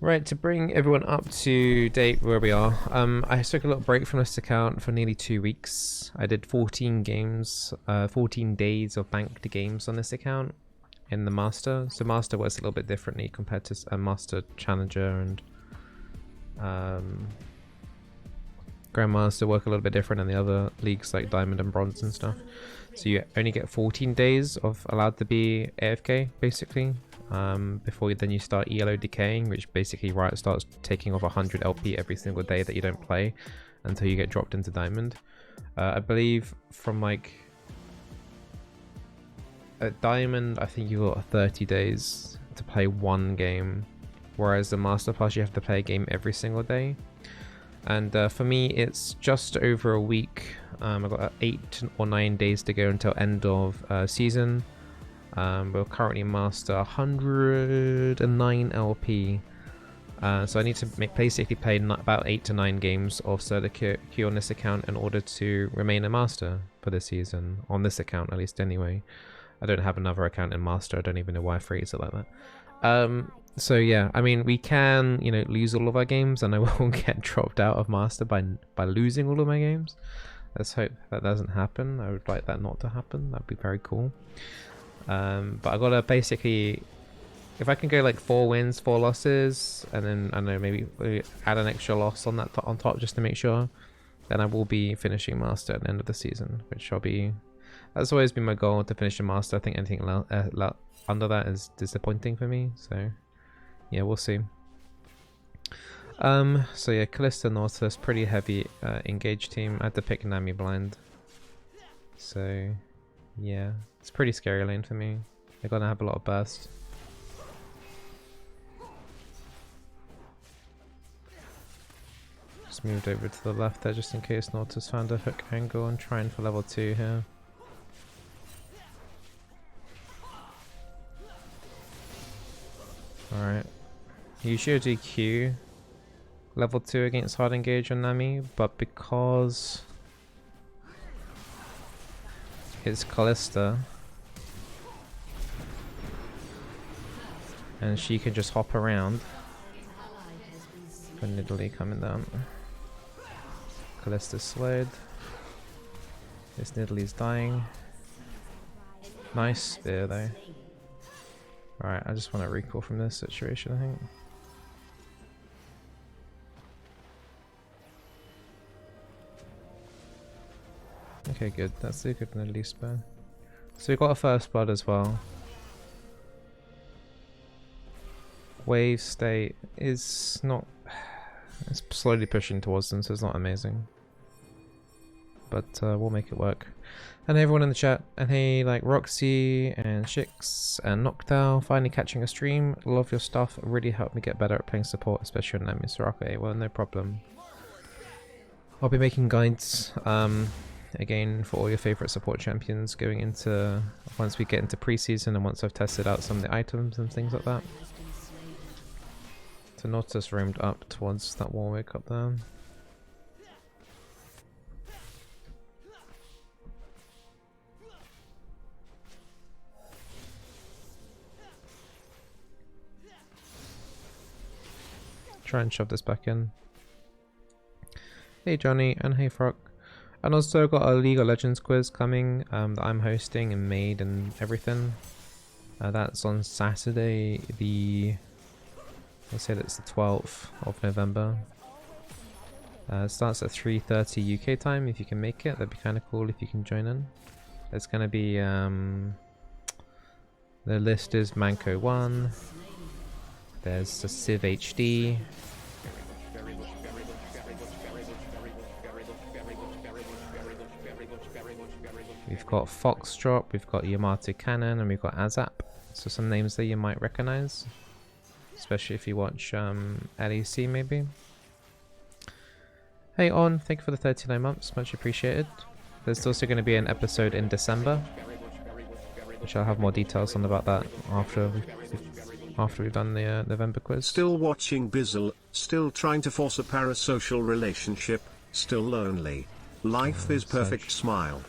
Right, to bring everyone up to date where we are, I took a little break from this account for nearly 2 weeks. I did 14 games, 14 days of banked games on this account in the Master. So Master works a little bit differently compared to a Master Challenger and Grandmaster work a little bit different in the other leagues like Diamond and Bronze and stuff. So you only get 14 days of allowed to be AFK basically. Before then you start ELO decaying, which basically Riot starts taking off 100 LP every single day that you don't play until you get dropped into Diamond. I believe from like at Diamond, I think you got 30 days to play one game, whereas the Master Pass you have to play a game every single day. And for me, it's just over a week. I've got 8 or 9 days to go until end of season. We're currently Master 109 LP. So I need to basically play about 8 to 9 games of Solo Queue on this account in order to remain a Master for this season. On this account, at least anyway. I don't have another account in Master. I don't even know why I phrased it like that. So yeah, I mean, we can, you know, lose all of our games and I will get dropped out of Master by losing all of my games. Let's hope that doesn't happen. I would like that not to happen. That'd be very cool. But I gotta basically, if I can go like 4 wins, 4 losses, and then I don't know, maybe add an extra loss on that on top just to make sure, then I will be finishing Master at the end of the season, which shall be. That's always been my goal, to finish a Master. I think anything under that is disappointing for me. So yeah, we'll see. So yeah, Callista Nautilus, pretty heavy engaged team. I had to pick Nami blind. So yeah, it's pretty scary lane for me. They're gonna have a lot of burst. Just moved over to the left there just in case Nautilus found a hook angle and trying for level 2 here. Alright. You should do Q level 2 against hard engage on Nami, but because it's Callista and she can just hop around. For Nidalee coming down. Callista's slowed. This Nidalee's dying. Nice spear though. Alright, I just want to recall from this situation, I think. Okay, good. That's a good Nidalee spear. So we got a first blood as well. Wave state is not... It's slowly pushing towards them, so it's not amazing. But we'll make it work. And hey everyone in the chat, and hey like Roxy and Shix and Noctowl, finally catching a stream. Love your stuff, really helped me get better at playing support, especially on Nami Support. Well, no problem. I'll be making guides again for all your favorite support champions going into once we get into preseason and once I've tested out some of the items and things like that. So Nautilus roamed up towards that Warwick up there. Try and shove this back in. Hey Johnny, and hey Frock. And also got a League of Legends quiz coming that I'm hosting and made and everything. That's on Saturday, let's say that's the 12th of November. It starts at 3:30 UK time. If you can make it, that'd be kind of cool if you can join in. It's going to be, the list is Manco 1. There's the Civ HD. We've got Foxtrot, we've got Yamato Cannon, and we've got Azap. So some names that you might recognize. Especially if you watch LEC maybe. Hey On, thank you for the 39 months, much appreciated. There's also going to be an episode in December, which I'll have more details on about that after we've done the November quiz. Still watching Bizzle, still trying to force a parasocial relationship, still lonely. Life is perfect, smile.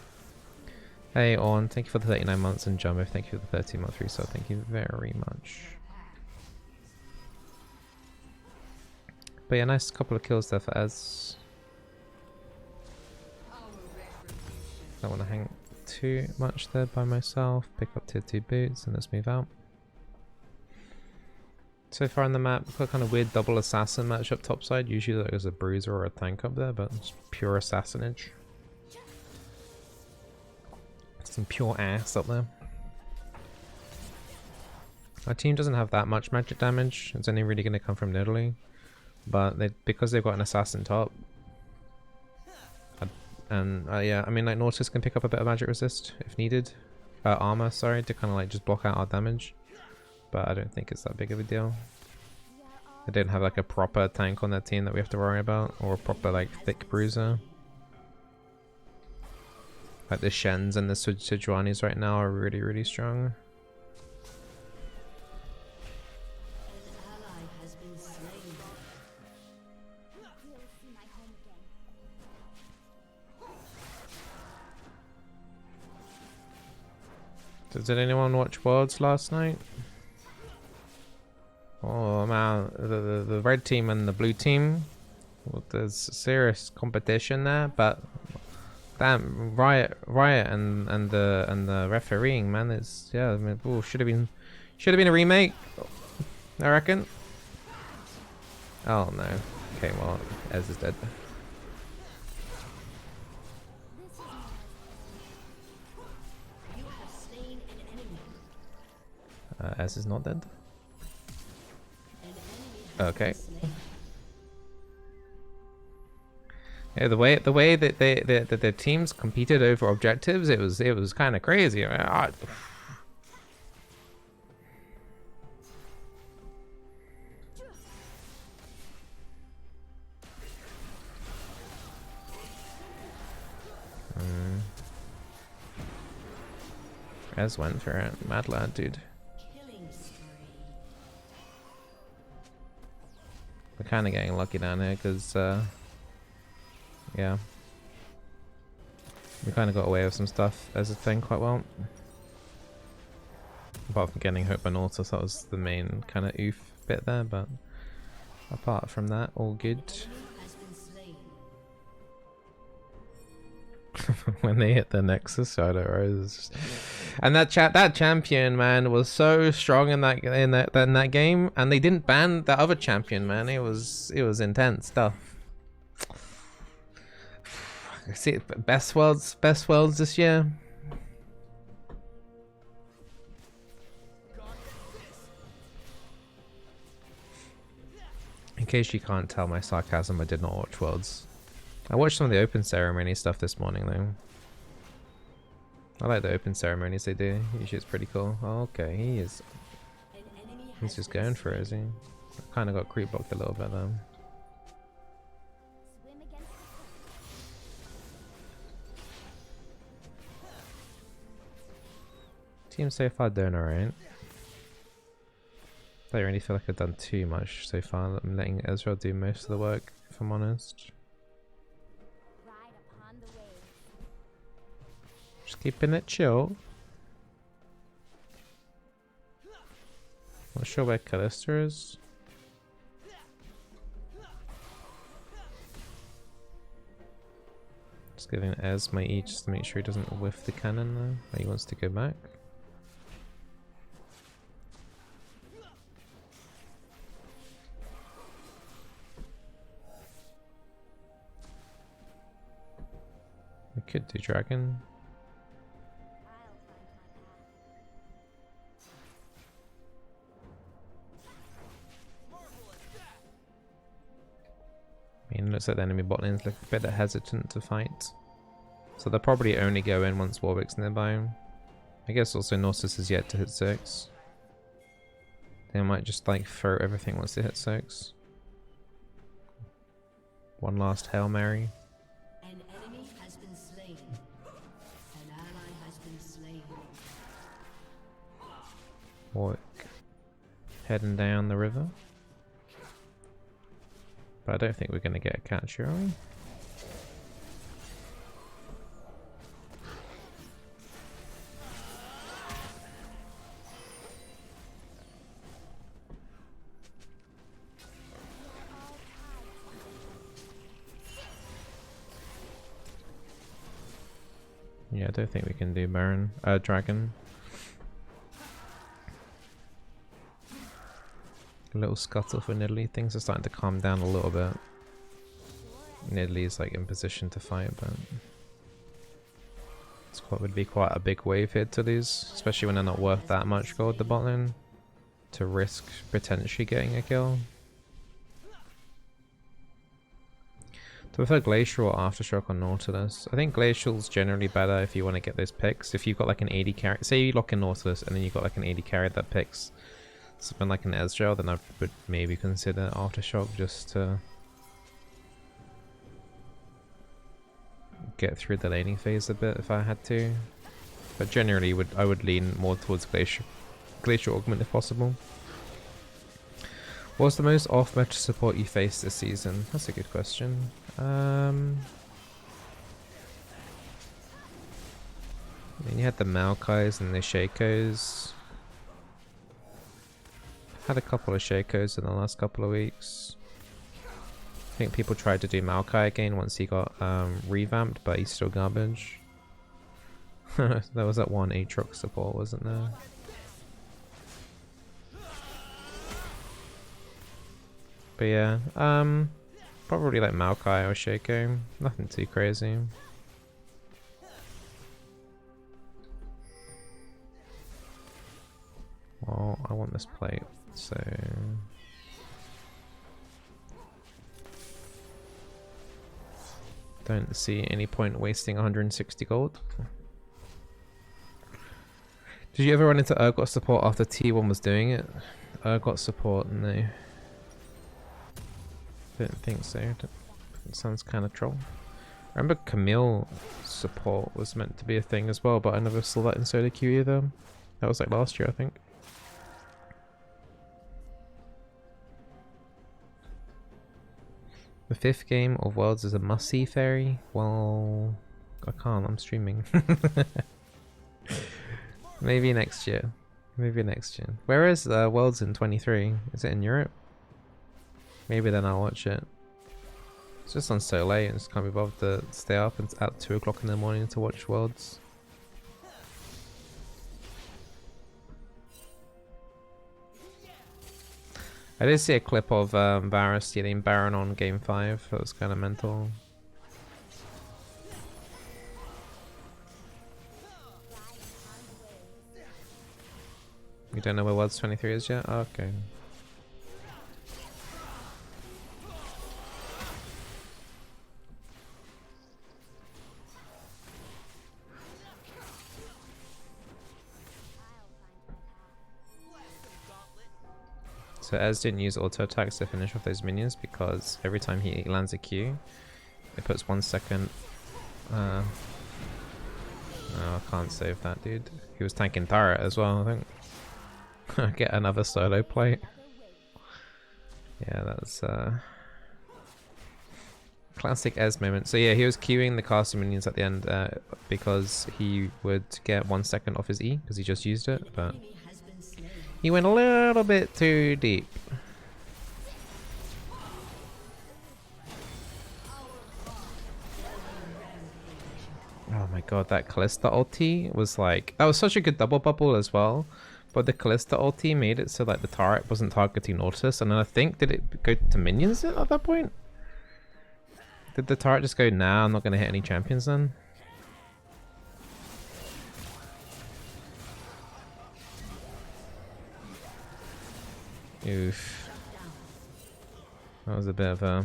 Hey On, thank you for the 39 months, and Jumbo, thank you for the 13-month resub, thank you very much. But yeah, nice couple of kills there for Ez. Don't want to hang too much there by myself. Pick up tier 2 boots and let's move out. So far on the map, we've got a kind of weird double assassin match up topside. Usually there's a bruiser or a tank up there, but it's pure assassinage. Some pure ass up there. Our team doesn't have that much magic damage. It's only really going to come from Nidalee. But because they've got an assassin top. And yeah, I mean like Nautilus can pick up a bit of magic resist if needed. Armor, sorry, to kind of like just block out our damage. But I don't think it's that big of a deal. They don't have like a proper tank on their team that we have to worry about. Or a proper like thick bruiser. Like the Shens and the Sejuanis right now are really, really strong. Did anyone watch Worlds last night? Oh man, the red team and the blue team. Well, there's serious competition there, but damn, Riot and the refereeing, man, it's yeah. I mean, ooh, should have been a remake, I reckon. Oh no. Okay, well, Ez is dead. Ez is not dead. Okay. Yeah, the way that the teams competed over objectives, it was kind of crazy. I Ez went for it, mad lad, dude. We're kind of getting lucky down here because, yeah, we kind of got away with some stuff as a thing quite well. Apart from getting hurt by Nautilus, that was the main kind of oof bit there, but apart from that, all good. When they hit the Nexus, I don't know. And that champion, man, was so strong in that game, and they didn't ban that other champion, man. It was intense stuff. See, best worlds this year. In case you can't tell my sarcasm, I did not watch Worlds. I watched some of the open ceremony stuff this morning though. I like the open ceremonies they do. Usually it's pretty cool. Oh, okay, he's just going for it, is he? I kind of got creep blocked a little bit though. Team so far doing alright. I don't really feel like I've done too much so far. I'm letting Ezreal do most of the work, if I'm honest. Just keeping it chill. Not sure where Kalista is. Just giving Ez my E just to make sure he doesn't whiff the cannon though. He wants to go back. We could do dragon. I mean, it looks like the enemy bot lane's like a bit hesitant to fight. So they'll probably only go in once Warwick's nearby. I guess also Nautilus is yet to hit 6. They might just like throw everything once they hit 6. One last Hail Mary. An enemy has been slain. An ally has been slain. Warwick heading down the river. But I don't think we're going to get a catch here, are we? Yeah, I don't think we can do Baron. Dragon. A little scuttle for Nidalee. Things are starting to calm down a little bit. Nidalee's like in position to fight, but it's quite, would be quite a big wave here to lose, especially when they're not worth that much gold the bot lane to risk potentially getting a kill. Do I prefer Glacial or Aftershock on Nautilus? I think Glacial's generally better if you want to get those picks. If you've got like an 80 carry, say you lock in Nautilus and then you've got like an 80 carry that picks something like an Ezreal, then I would maybe consider Aftershock just to get through the laning phase a bit if I had to. But generally I would lean more towards Glacial Augment if possible. What's the most off-meta support you faced this season? That's a good question. I mean, you had the Maokais and the Shaco's. Had a couple of Shaco's in the last couple of weeks. I think people tried to do Maokai again once he got revamped, but he's still garbage. There was that one Aatrox support, wasn't there? But yeah, probably like Maokai or Shaco. Nothing too crazy. Well, I want this plate, so don't see any point wasting 160 gold. Did you ever run into Urgot support after T1 was doing it? Urgot support, no. Didn't think so. It sounds kind of troll. I remember Camille support was meant to be a thing as well, but I never saw that in solo queue either. That was like last year, I think. The 5th game of Worlds is a must-see fairy? Well, I can't, I'm streaming. Maybe next year. Maybe next year. Where is Worlds in 23? Is it in Europe? Maybe then I'll watch it. It's just on so late and just can't be bothered to stay up at 2 o'clock in the morning to watch Worlds. I did see a clip of Varus stealing Baron on game 5. That was kind of mental. You don't know where Worlds 23 is yet? Oh, okay. So Ez didn't use auto attacks to finish off those minions because every time he lands a Q, it puts 1 second. Oh, I can't save that, dude. He was tanking turret as well, I think. Get another solo plate. Yeah, that's classic Ez moment. So yeah, he was queuing the casting minions at the end because he would get 1 second off his E because he just used it, but he went a little bit too deep. Oh my god, that Kalista ulti was like... That was such a good double bubble as well. But the Kalista ulti made it so like the turret wasn't targeting Nautilus. And then I think, did it go to minions at that point? Did the turret just go, nah, I'm not going to hit any champions then? Oof. That was a bit of a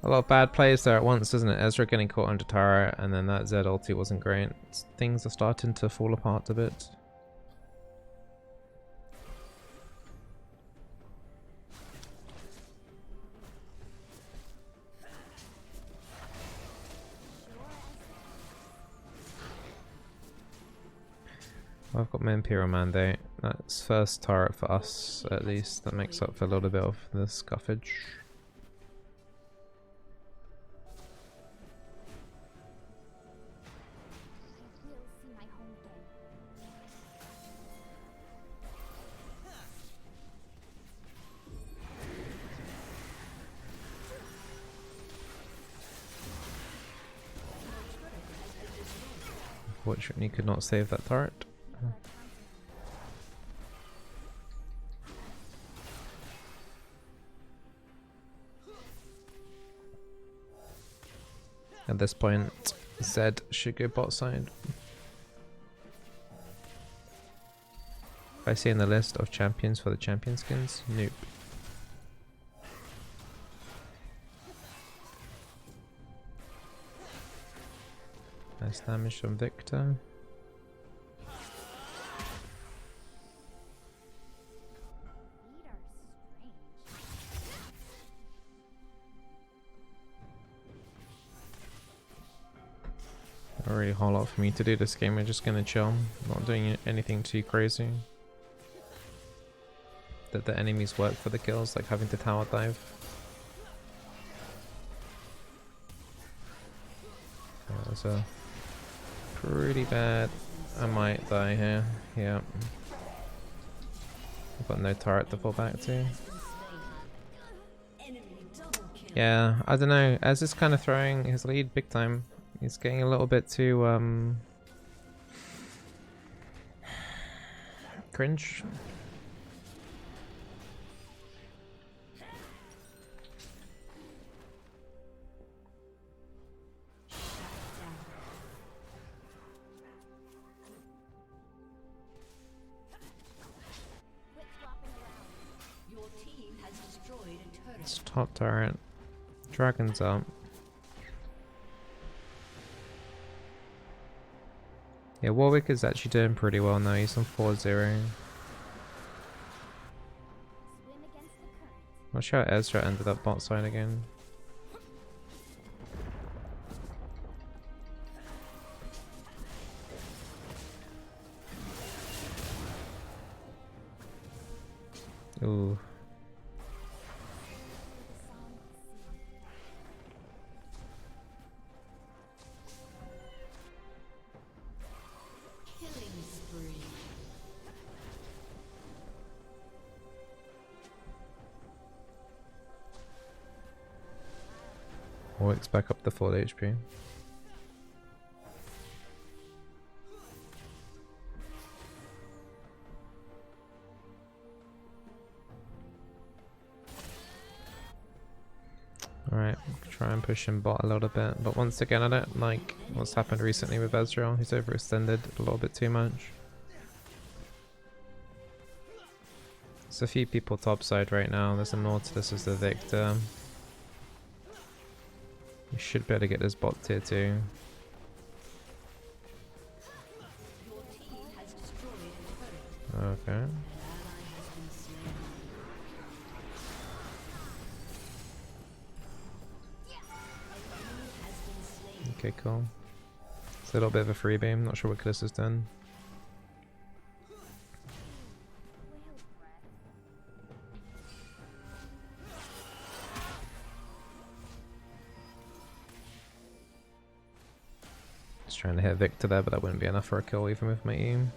lot of bad plays there at once, isn't it? Ezra getting caught under turret, and then that Zed ulti wasn't great. Things are starting to fall apart a bit. Well, I've got my Imperial Mandate. That's first turret for us, at least. That makes up for a little bit of the scuffage. Unfortunately, could not save that turret. At this point, Zed should go bot side. If I see in the list of champions for the champion skins, nope. Nice damage from Victor. Not really a whole lot for me to do this game. We're just gonna chill, not doing anything too crazy. That the enemies work for the kills, like having to tower dive. That was a pretty bad. I might die here. Yeah. I've got no turret to fall back to. Yeah, I don't know. Ez is kind of throwing his lead big time. He's getting a little bit too cringe. It's top turret. Dragon's up. Yeah, Warwick is actually doing pretty well now. He's on 4-0. Not sure how Ezra ended up bot side again. Ooh. Warwick's back up to full HP. Alright, try and push him bot a little bit, but once again I don't like what's happened recently with Ezreal. He's overextended a little bit too much. There's a few people topside right now. There's a Nautilus, there's the Victor. We should be able to get this bot tier 2. Okay. Okay, cool. It's a little bit of a free beam. Not sure what Chris has done. Just trying to hit Victor there, but that wouldn't be enough for a kill even with my aim.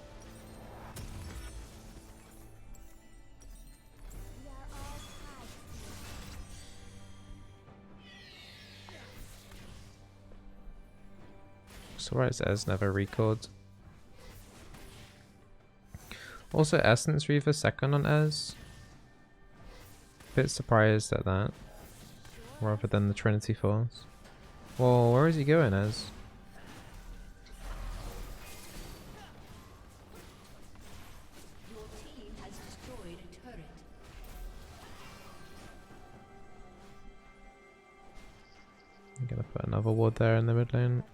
So why is Ez never recalled? Also, Essence Reaver second on Ez. Bit surprised at that, rather than the Trinity Force. Well, where is he going, Ez? I'm gonna put another ward there in the mid lane.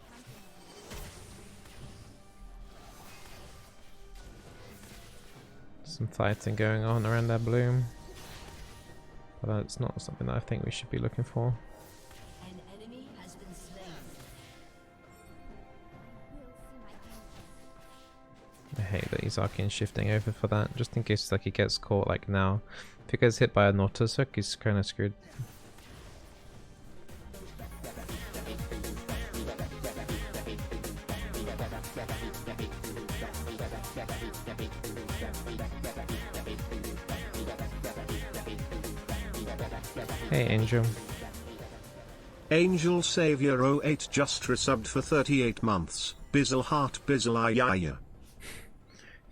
Some fighting going on around that bloom, but it's not something that I think we should be looking for. An enemy has been slain. I hate that he's arcane shifting over for that, just in case like he gets caught like now. If he gets hit by a Nautilus hook, he's kind of screwed. Hey Angel. Angel Savior 08 just resubbed for 38 months. Bizzle heart Bizzle ayaya.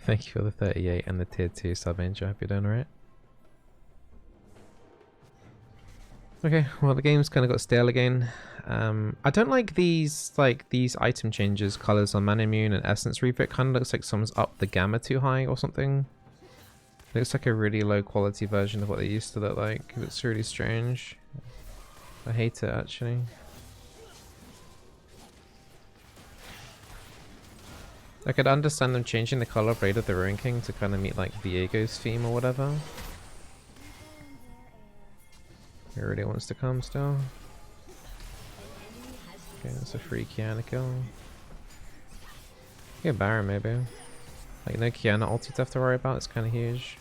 Thank you for the 38 and the tier 2 sub, Angel. I hope you're doing alright. Okay, well the game's kind of got stale again. I don't like these item changes, colors on Manimune and Essence Reaper. It kind of looks like someone's upped the gamma too high or something. It looks like a really low quality version of what they used to look like. It looks really strange. I hate it actually. I could understand them changing the color blade of the Ruin King to kind of meet like Viego's theme or whatever. He really wants to come still. Okay, that's a free Kiana kill. Yeah, Baron maybe. Like no Kiana ulti to have to worry about, it's kind of huge.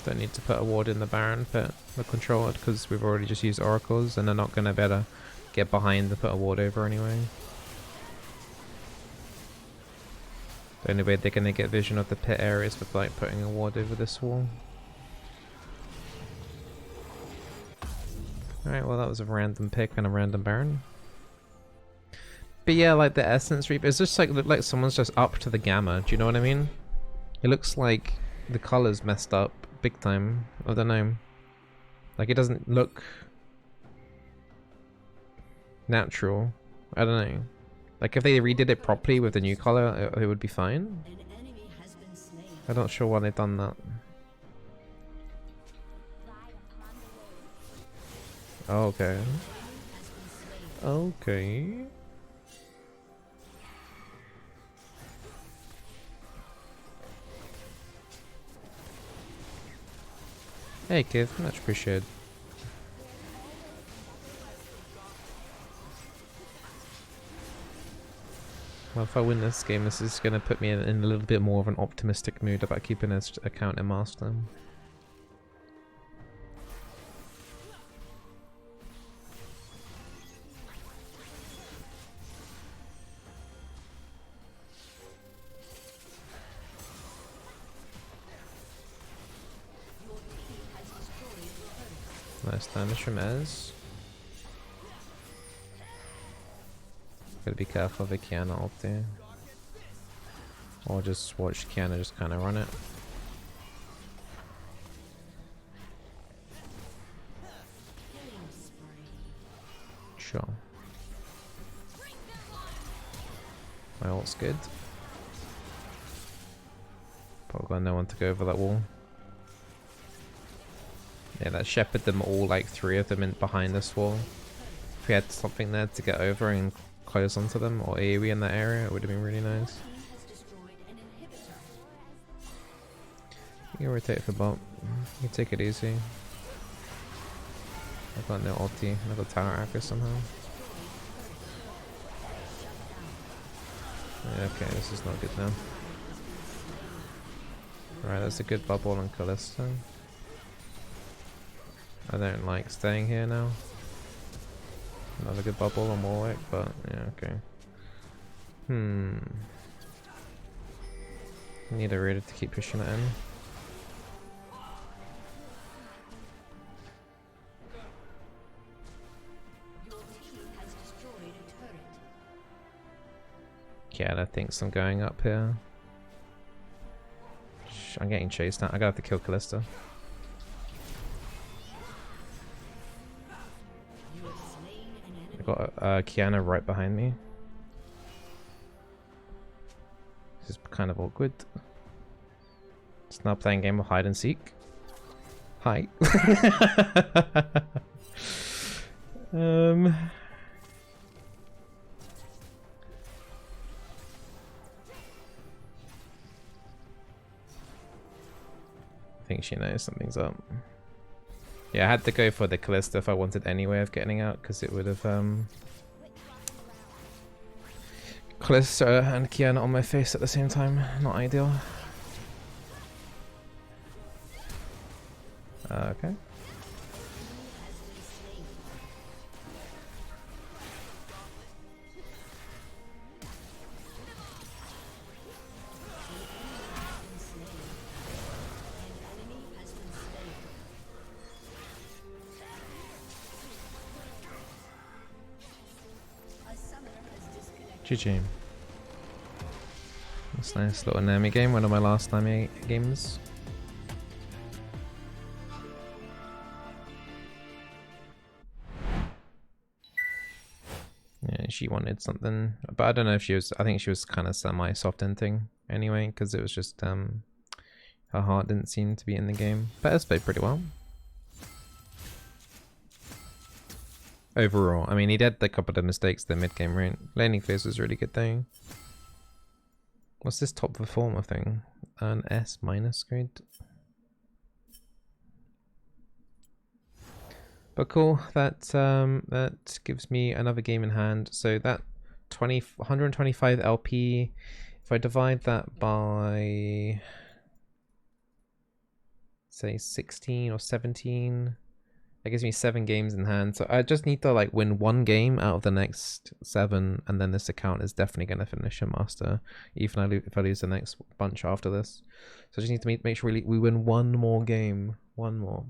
Don't need to put a ward in the Baron pit, the control it, because we've already just used oracles and they're not going to better get behind and put a ward over anyway. The only way they're going to get vision of the pit area is with like putting a ward over this wall. Alright, well that was a random pick and a random Baron. But yeah, like the Essence Reaper, it's just like look like someone's just upped the gamma, do you know what I mean? It looks like the color's messed up big time. I don't know. Like it doesn't look natural. I don't know. Like if they redid it properly with the new color, it would be fine. I'm not sure why they've done that. Oh, okay. Okay. Hey kid, much appreciated. Well, if I win this game, this is going to put me in a little bit more of an optimistic mood about keeping this account in Master. Nice damage from Ez. Gotta be careful of the Kiana ulti. Or just watch Kiana just kind of run it. Sure. My ult's good. Probably got no one to go over that wall. Yeah, that shepherded them all, like 3 of them in behind this wall. If we had something there to get over and close onto them, or AoE in that area, it would have been really nice. You can rotate for bot. You can take it easy. I've got no ulti. I've got tower aggro somehow. Yeah, okay, this is not good now. Right, that's a good bubble on Callisto. I don't like staying here now. Another good bubble on Warwick, but yeah, okay. Need a reader to keep pushing it in. Yeah, I think I'm going up here. I'm getting chased now. I gotta have to kill Callisto. I got Kiana right behind me. This is kind of awkward. It's now playing a game of hide and seek. Hi. I think she knows something's up. Yeah, I had to go for the Callisto if I wanted any way of getting out, because it would have Callisto and Kiana on my face at the same time. Not ideal. Okay. GG. That's a nice little Nami game, one of my last Nami games. Yeah, she wanted something, but I don't know if she was, I think she was kind of semi-soft ending anyway, because it was just, her heart didn't seem to be in the game. But it's played pretty well. Overall, I mean, he did a couple of mistakes the mid-game, right? Laning phase was really good though. What's this top performer thing? An S minus grade? But cool, that gives me another game in hand. So that 125 LP, if I divide that by, say 16 or 17, that gives me 7 games in hand. So I just need to like win 1 game out of the next 7, and then this account is definitely going to finish a master, even if I lose the next bunch after this. So I just need to make sure we win 1 more game. 1 more.